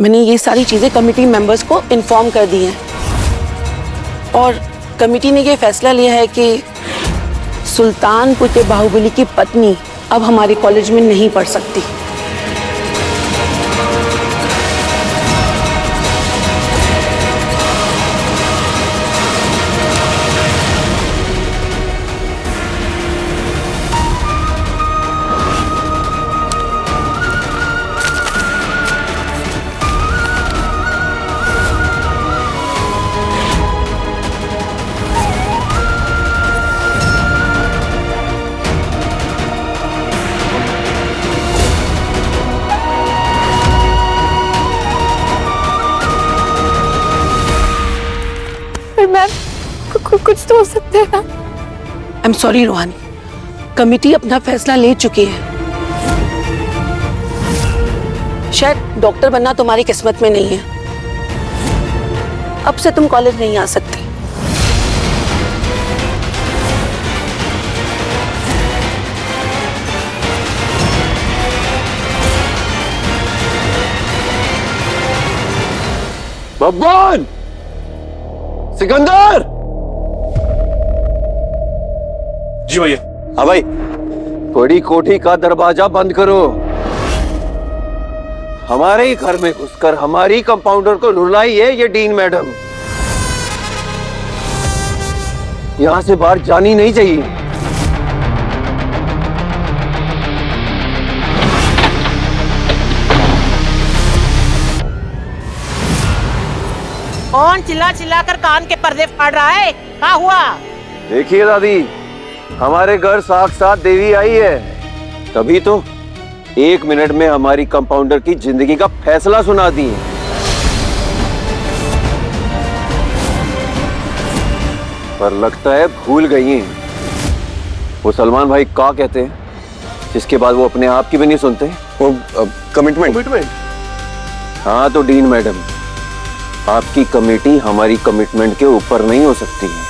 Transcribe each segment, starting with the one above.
मैंने ये सारी चीजें कमेटी मेंबर्स को इन्फॉर्म कर दी हैं और कमेटी ने ये फैसला लिया है कि सुल्तानपुर के बाहुबली की पत्नी अब हमारे कॉलेज में नहीं पढ़ सकती। कुछ तो हो सकता है ना। आई एम सॉरी रूहानी, कमेटी अपना फैसला ले चुकी है। शायद डॉक्टर बनना तुम्हारी किस्मत में नहीं है। अब से तुम कॉलेज नहीं आ सकते। बब्बान! सिकंदर! जी भैया। हाँ भाई, बड़ी कोठी का दरवाजा बंद करो। हमारे ही घर में घुसकर हमारी कंपाउंडर को रुलाई है ये डीन मैडम। यहां से बाहर जानी नहीं चाहिए। कौन चिल्ला चिल्ला कर कान के पर्दे फाड़ रहा है? क्या हुआ? देखिए दादी, हमारे घर साक्षात देवी आई है, तभी तो 1 मिनट में हमारी कंपाउंडर की जिंदगी का फैसला सुना दिए। पर लगता है भूल गई हैं। वो सलमान भाई क्या कहते हैं, जिसके बाद वो अपने आप की भी नहीं सुनते? वो कमिटमेंट। हाँ तो डीन मैडम, आपकी कमेटी हमारी कमिटमेंट के ऊपर नहीं हो सकती है।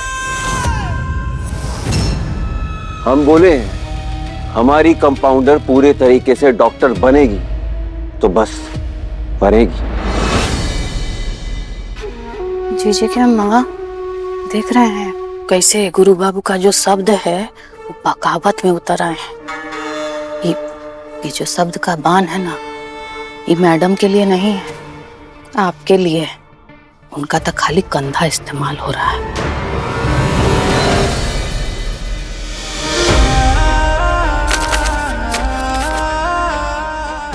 हम बोले हमारी कंपाउंडर पूरे तरीके से डॉक्टर बनेगी तो बस बनेगी। जीजी के माँ देख रहे हैं कैसे गुरु बाबू का जो शब्द है वो बगावत में उतर आए हैं। ये जो शब्द का बाण है ना, ये मैडम के लिए नहीं है, आपके लिए है। उनका तो खाली कंधा इस्तेमाल हो रहा है।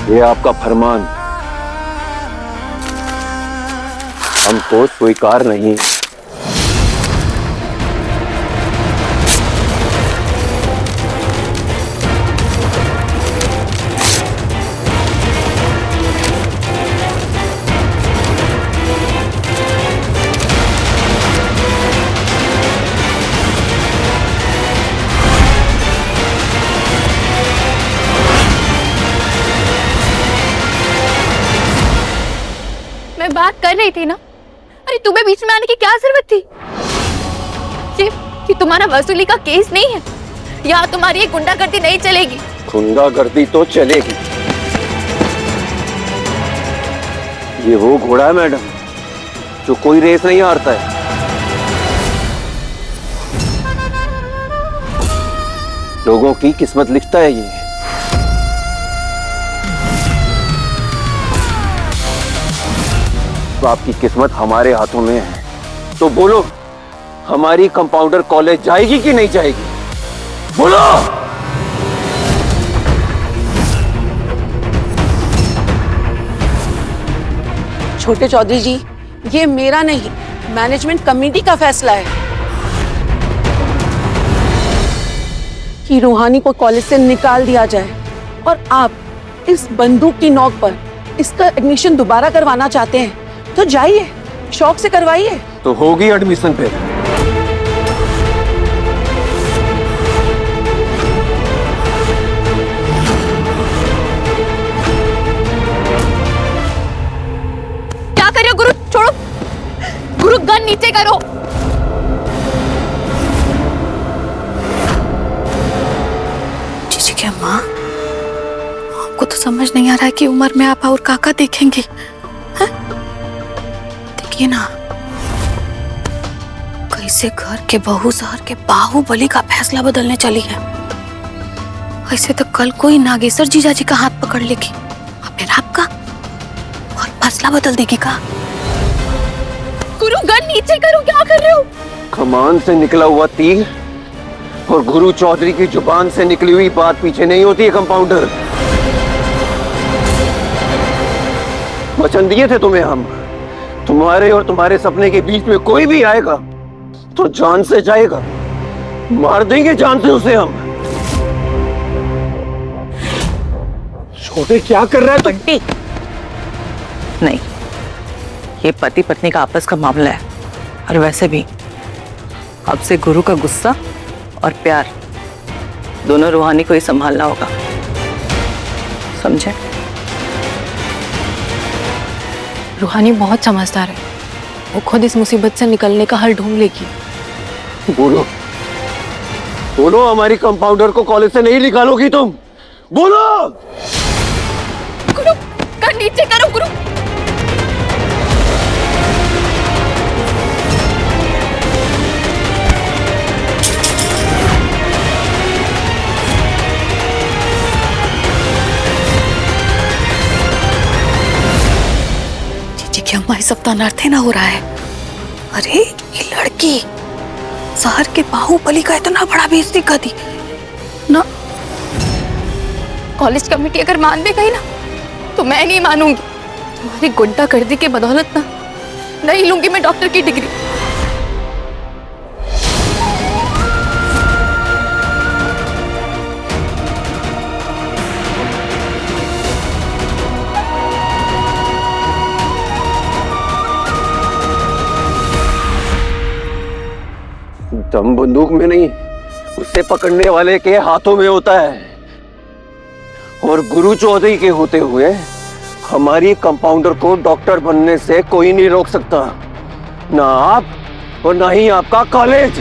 ये आपका फरमान हमको स्वीकार नहीं। मैं बात कर रही थी ना। अरे तुम्हें बीच में आने की क्या जरूरत थी? ये तुम्हारा वसूली का केस नहीं है। यहाँ तुम्हारी ये गुंडागर्दी नहीं चलेगी। गुंडागर्दी तो चलेगी। ये वो घोड़ा है मैडम जो कोई रेस नहीं हारता है। लोगों की किस्मत लिखता है ये। तो आपकी किस्मत हमारे हाथों में है, तो बोलो हमारी कंपाउंडर कॉलेज जाएगी कि नहीं जाएगी? बोलो। छोटे चौधरी जी, ये मेरा नहीं, मैनेजमेंट कमेटी का फैसला है कि रूहानी को कॉलेज से निकाल दिया जाए। और आप इस बंदूक की नोक पर इसका एडमिशन दोबारा करवाना चाहते हैं तो जाइए, शौक से करवाइए। तो होगी एडमिशन फिर। क्या कर रहे हो गुरु? छोड़ो गुरु, गन नीचे करो। जीजी क्या माँ, आपको तो समझ नहीं आ रहा है कि उम्र में आप और काका देखेंगे। हाँ? देखिए ना, कैसे घर के बहू शहर के बाहुबली का फैसला बदलने चली है। ऐसे तो कल कोई नागेश्वर जीजाजी का हाथ पकड़ लेगी और फिर आपका, और फैसला बदल देगी का। गुरु गन नीचे करो, क्या कर रहे हो? कमान से निकला हुआ तीर और गुरु चौधरी की जुबान से निकली हुई बात पीछे नहीं होती है कंपाउंडर। वचन दिए थे तुम्हें हम, तुम्हारे और तुम्हारे सपने के बीच में कोई भी आएगा तो जान से जाएगा, मार देंगे जान से उसे हम। छोटे क्या कर रहा है तू? बंटी, नहीं, ये पति पत्नी का आपस का मामला है। और वैसे भी अब से गुरु का गुस्सा और प्यार दोनों रूहानी को ही संभालना होगा, समझे? रूहानी बहुत समझदार है, वो खुद इस मुसीबत से निकलने का हल ढूंढ लेगी। बोलो बोलो, हमारी कंपाउंडर को कॉलेज से नहीं निकालोगी तुम? बोलो। गुरु गन नीचे करो गुरु। क्या हमारे सब तो अनर्थ ना हो रहा है। अरे ये लड़की शहर के बाहुबली का इतना बड़ा बेइज्जती कर दी ना। कॉलेज कमेटी अगर मान भी गई ना तो मैं नहीं मानूंगी। तुम्हारी गुंडागर्दी के बदौलत ना नहीं लूंगी मैं डॉक्टर की डिग्री। दम बंदूक में नहीं, उसे पकड़ने वाले के हाथों में होता है। और गुरु चौधरी के होते हुए हमारी कंपाउंडर को डॉक्टर बनने से कोई नहीं रोक सकता, ना आप और ना ही आपका कॉलेज।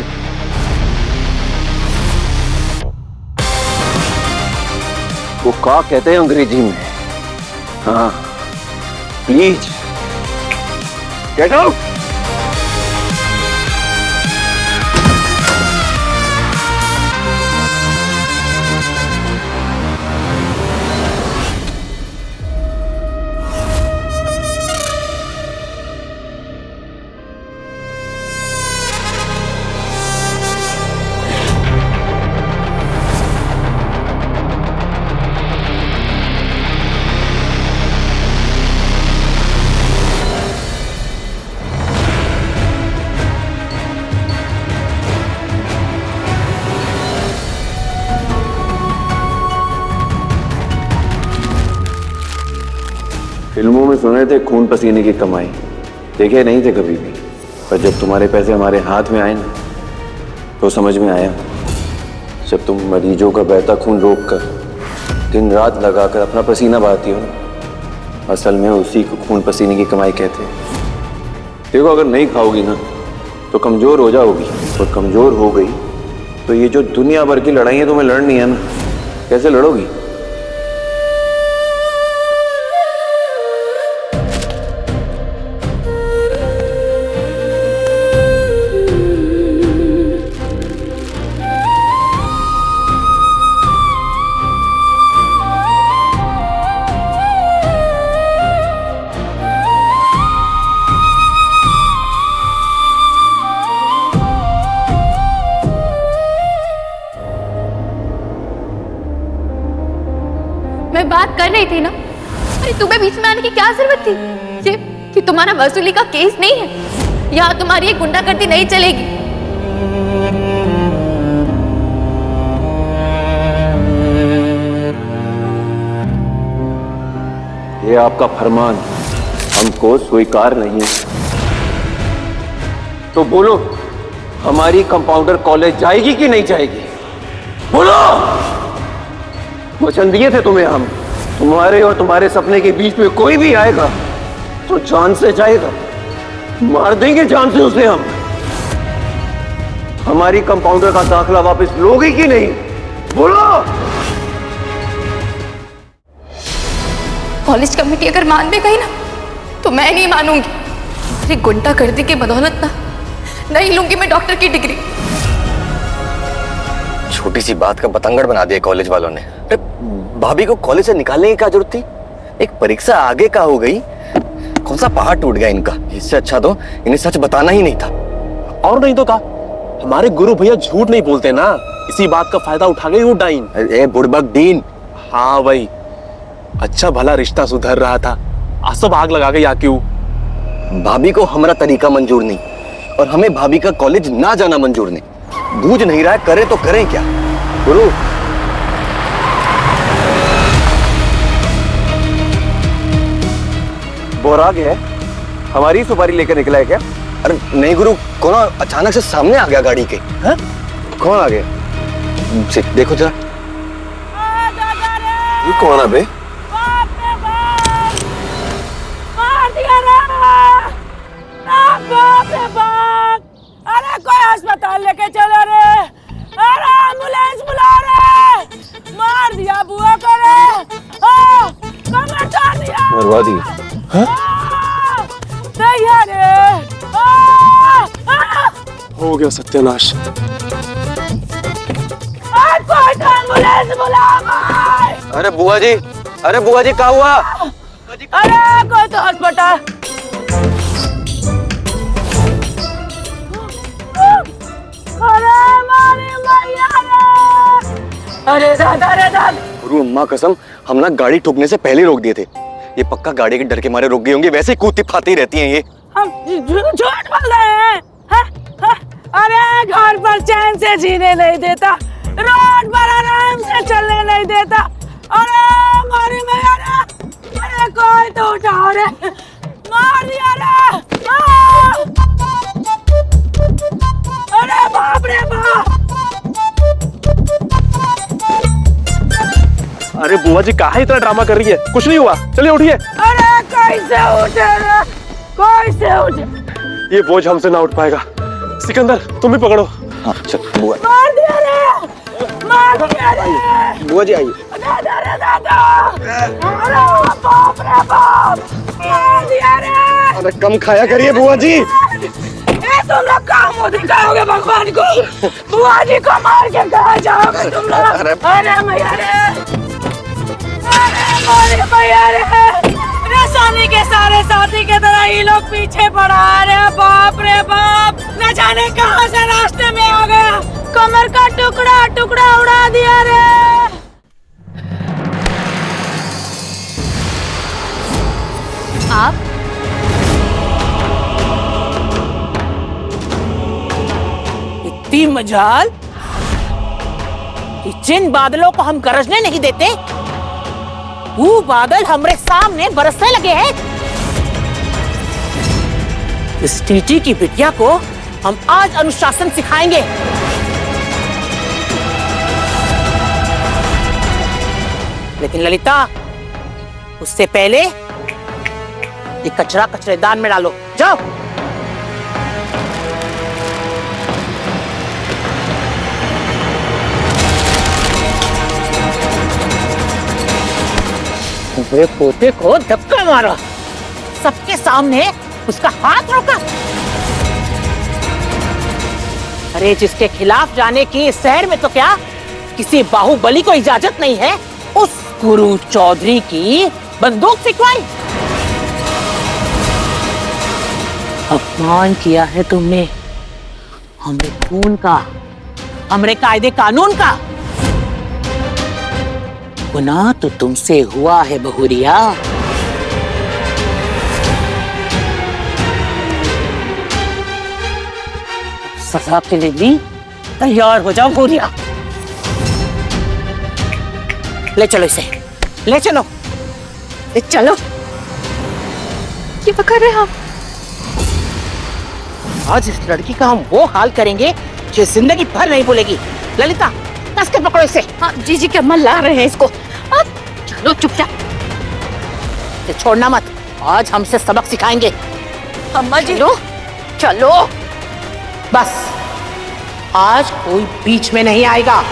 वो क्या कहते हैं अंग्रेजी में? हाँ, प्लीज गेट आउट। फिल्मों में सुने थे खून पसीने की कमाई, देखे नहीं थे कभी भी। पर जब तुम्हारे पैसे हमारे हाथ में आए ना तो समझ में आया। जब तुम मरीजों का बहता खून रोककर दिन रात लगाकर अपना पसीना बहाती हो ना, असल में उसी को खून पसीने की कमाई कहते हैं। देखो, अगर नहीं खाओगी ना तो कमजोर हो जाओगी, और कमजोर हो गई तो ये जो दुनिया भर की लड़ाइयाँ तुम्हें लड़नी है ना, कैसे लड़ोगी? मैं बात कर रही थी ना। अरे तुम्हें बीच में आने की क्या जरूरत थी? ये कि तुम्हारा वसूली का केस नहीं है, यहाँ तुम्हारी ये गुंडागर्दी नहीं चलेगी। ये आपका फरमान हमको स्वीकार नहीं है। तो बोलो, हमारी कंपाउंडर कॉलेज जाएगी कि नहीं जाएगी? बोलो। वचन दिए थे तुम्हें हम, तुम्हारे और तुम्हारे सपने के बीच में कोई भी आएगा तो जान से जाएगा, मार देंगे जान से उसे हम। हमारी कंपाउंडर का दाखला वापस लोगे कि नहीं? बोलो। कॉलेज कमेटी अगर मान भी गई ना तो मैं नहीं मानूंगी। तुम्हारी गुंडागर्दी की बदौलत ना नहीं लूंगी मैं डॉक्टर की डिग्री। छोटी सी बात का बतंगड़ बना दिया कॉलेज वालों ने। अरे भाभी को कॉलेज से निकालने की क्या जरूरत थी? एक परीक्षा आगे का हो गई, कौन सा पहाड़ टूट गया इनका। इससे अच्छा तो इन्हें सच बताना ही नहीं था। और नहीं तो का हमारे गुरु भैया झूठ नहीं बोलते ना, इसी बात का फायदा उठा गई वो डाइन। ए बुड़बक डीन। हाँ भाई, अच्छा भला रिश्ता सुधर रहा था, आज सब आग लगा गई आके। भाभी को हमारा तरीका मंजूर नहीं और हमें भाभी का कॉलेज ना जाना मंजूर नहीं। बूझ नहीं रहा है, करे तो करें क्या? गुरु बोराग है, हमारी सुपारी लेकर निकला है क्या? अरे नहीं गुरु, कौन अचानक से सामने आ गया गाड़ी के। है? कौन आ गया? देखो जरा। ये कौन है बे? अरे कोई अस्पताल लेके चलो रे, अरे एम्बुलेंस बुला रे, मार दिया बुआ को रे, कमर तोड़ दिया, मरवा दी। सही रे, हो गया सत्यानाश। कोई तो एम्बुलेंस बुला भाई। अरे बुआ जी क्या हुआ? अरे कोई तो अस्पताल। अरे मारी मैया रे, अरे दादा रे दादा। गुरु अम्मा कसम, हम ना गाड़ी ठोकने से पहले रोक दिए थे। ये पक्का गाड़ी के डर के मारे रुक गई होंगी, वैसे ही कूदती फाती रहती हैं ये। हम झूठ बोल रहे हैं, अरे घर पर चैन से जीने नहीं देता, रोड पर आराम से चलने नहीं देता। अरे मारी मैया रे, अरे कोई तो उठाओ रे, मार दिया रे। अरे बाप रे बाप। अरे बुआ जी काहे इतना ड्रामा कर रही है? कुछ नहीं हुआ, चलिए उठिए। अरे कैसे उठे रे, कैसे उठे? ये बोझ हमसे ना उठ पाएगा। सिकंदर तुम भी पकड़ो। हाँ चल बुआ। मार दिया रे, मार दिया रे। बुआ जी आइए। दादा रे दादा, अरे बाप रे बाप, मार दिया रे। अरे कम खाया करिए बुआ जी। तुम लोग कहाँ मुँह दिखाओगे भगवान को? बुआ जी को मार के कहाँ जाओगे तुम लोग? अरे मैया रे, अरे मारे मैया रे, सोनी के सारे साथी के तरह ये लोग पीछे पड़ा रे। बाप रे बाप, न जाने कहाँ से रास्ते में आ गया, कमर का टुकड़ा टुकड़ा उड़ा दिया रे। आप इतनी मजाल कि जिन बादलों को हम गरजने नहीं देते, वो बादल हमारे सामने बरसने लगे हैं। इस टीटी की बिटिया को हम आज अनुशासन सिखाएंगे। लेकिन ललिता, उससे पहले ये कचरा कचरेदान में डालो, जाओ। मेरे पोते को धक्का मारा, सबके सामने उसका हाथ रोका। अरे जिसके खिलाफ जाने की इस शहर में तो क्या किसी बाहुबली को इजाजत नहीं है, उस गुरु चौधरी की बंदूक सिखवाई। अपमान किया है तुमने हमरे खून का, हमरे कायदे कानून का। गुनाह तो तुमसे हुआ है बहुरिया। सजा के लिए भी तैयार हो जाओ बहुरिया। ले चलो इसे, ले चलो, ले चलो। ये पकड़ रहे हम। आज इस लड़की का हम वो हाल करेंगे जो जिंदगी भर नहीं भूलेगी। ललिता, कस के पकड़ो इसे। हाँ जीजी के अम्मा ला रहे हैं इसको। अब चलो चुपचाप। छोड़ना मत, आज हमसे सबक सिखाएंगे। अम्मा जी चलो चलो, बस आज कोई बीच में नहीं आएगा।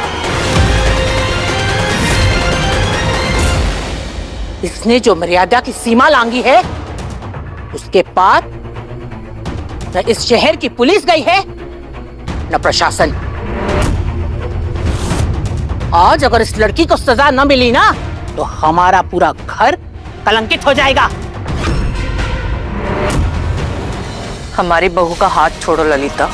इसने जो मर्यादा की सीमा लांगी है, उसके बाद न इस शहर की पुलिस गई है न प्रशासन। आज अगर इस लड़की को सजा न मिली ना तो हमारा पूरा घर कलंकित हो जाएगा। हमारी बहू का हाथ छोड़ो ललिता।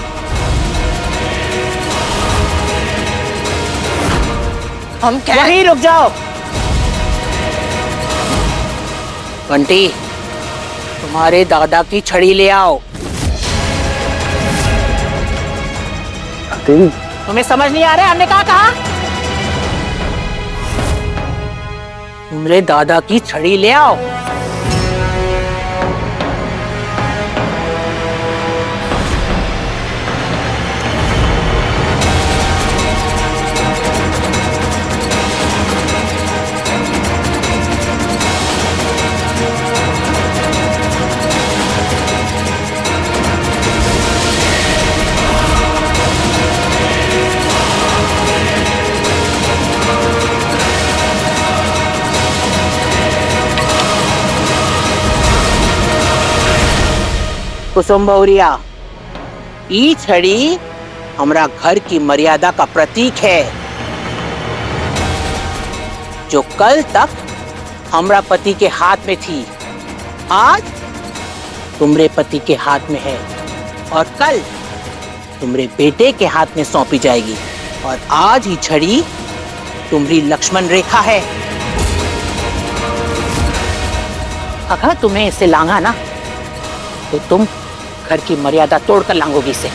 हम क्या? वहीं रुक जाओ। बंटी, तुम्हारे दादा की छड़ी ले आओ। तुम्हें समझ नहीं आ रहा हमने कहा? तुम्हारे दादा की छड़ी ले आओ। कुसुम बहुरिया, ई छड़ी हमरा घर की मर्यादा का प्रतीक है, जो कल तक हमरा पति के हाथ में थी, आज तुम्हारे पति के हाथ में है और कल तुम्हारे बेटे के हाथ में सौंपी जाएगी। और आज ही छड़ी तुम्हारी लक्ष्मण रेखा है। अगर तुम्हें इसे लांगा ना तो तुम घर की मर्यादा तोड़कर लांगोगी इसे।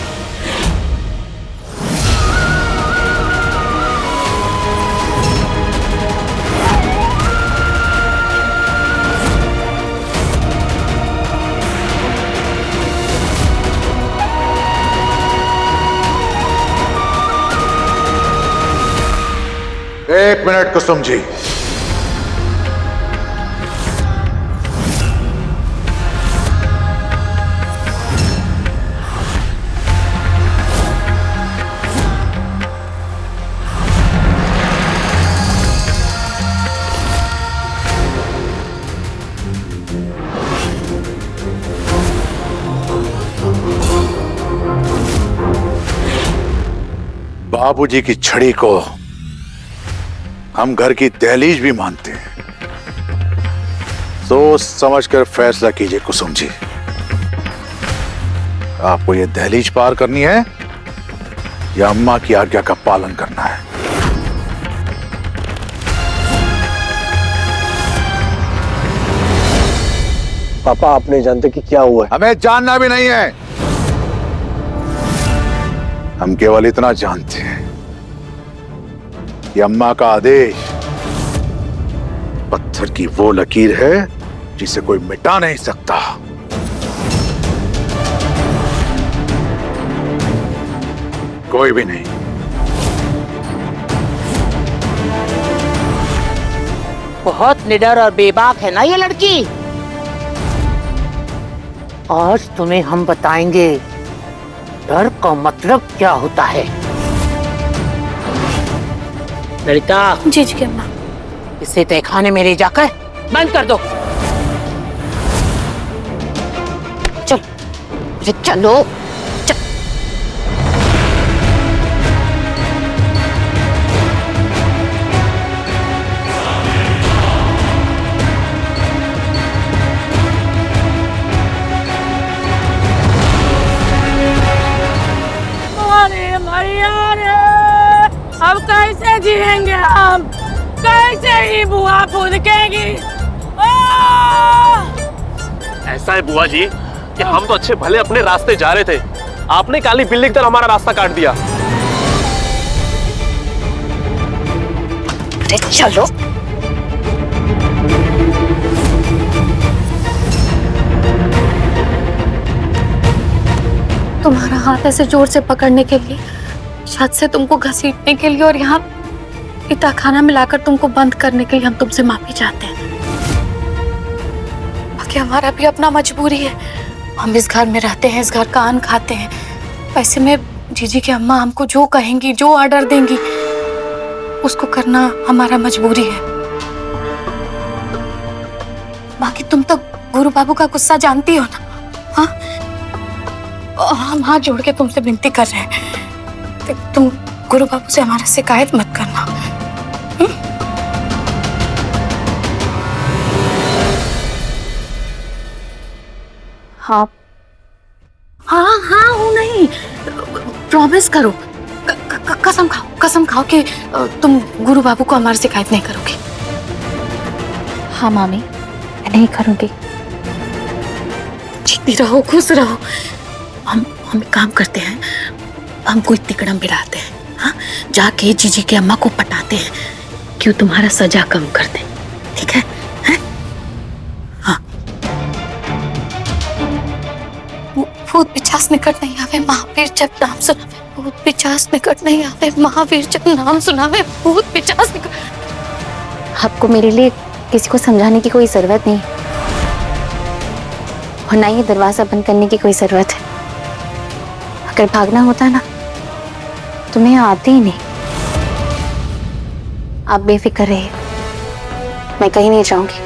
एक मिनट कुसुम जी, बाबूजी की छड़ी को हम घर की दहलीज भी मानते हैं। सोच समझकर फैसला कीजिए कुसुम जी, आपको ये दहलीज पार करनी है या अम्मा की आज्ञा का पालन करना है? पापा, आप नहीं जानते कि क्या हुआ है। हमें जानना भी नहीं है, हम केवल इतना जानते हैं कि अम्मा का आदेश पत्थर की वो लकीर है जिसे कोई मिटा नहीं सकता। कोई भी नहीं। बहुत निडर और बेबाक है ना ये लड़की। आज तुम्हें हम बताएंगे डर का मतलब क्या होता है। ललिता। जी जी अम्मा। इसे तहखाने में ले जाकर बंद कर दो। चलो चलो। अब कैसे जिएंगे हम? कैसे ही बुआ फूदकेगी? ऐसा है बुआ जी कि हम तो अच्छे भले अपने रास्ते जा रहे थे, आपने काली बिल्ली की तरह हमारा रास्ता काट दिया। अरे चलो। तुम्हारा हाथ ऐसे जोर से पकड़ने के लिए, छत से तुमको घसीटने के लिए और यहाँ इतना खाना मिलाकर तुमको बंद करने के लिए हम तुमसे माफी चाहते हैं। बाकी हमारा भी अपना मजबूरी है, हम इस घर में रहते हैं, इस घर का अन्न खाते हैं। वैसे में जीजी की अम्मा हमको जो कहेंगी, जो ऑर्डर देंगी, उसको करना हमारा मजबूरी है। बाकी तुम तो गुरु बाबू का गुस्सा जानती हो ना? हाँ, हम हाथ जोड़ के तुमसे विनती कर रहे हैं, तुम गुरु बाबू से हमारा शिकायत मत करना। हाँ हाँ हाँ हूँ नहीं, प्रॉमिस करो, कसम खाओ कि तुम गुरु बाबू को हमारी शिकायत नहीं करोगे। हाँ मामी, नहीं करूँगी। जीती रहो, खुश रहो। हम एक काम करते हैं, हम कोई तिकड़म बिड़ाते हैं, हाँ, जाके जीजी के अम्मा को पटाते हैं कि वो तुम्हारा सजा कम कर दे, ठीक है? हैं? हाँ। भूत पिचास निकट नहीं आवे महावीर जब नाम सुनावे, भूत पिचास निकट नहीं आवे महावीर जब नाम सुनावे, भूत पिचास निकट। आपको मेरे लिए किसी को समझाने की कोई जरूरत नहीं और ना ही दरवाजा बंद करने की कोई जरूरत है। अगर भागना होता ना तो मैं आती ही नहीं। आप बेफिक्र रहिए, मैं कहीं नहीं जाऊंगी।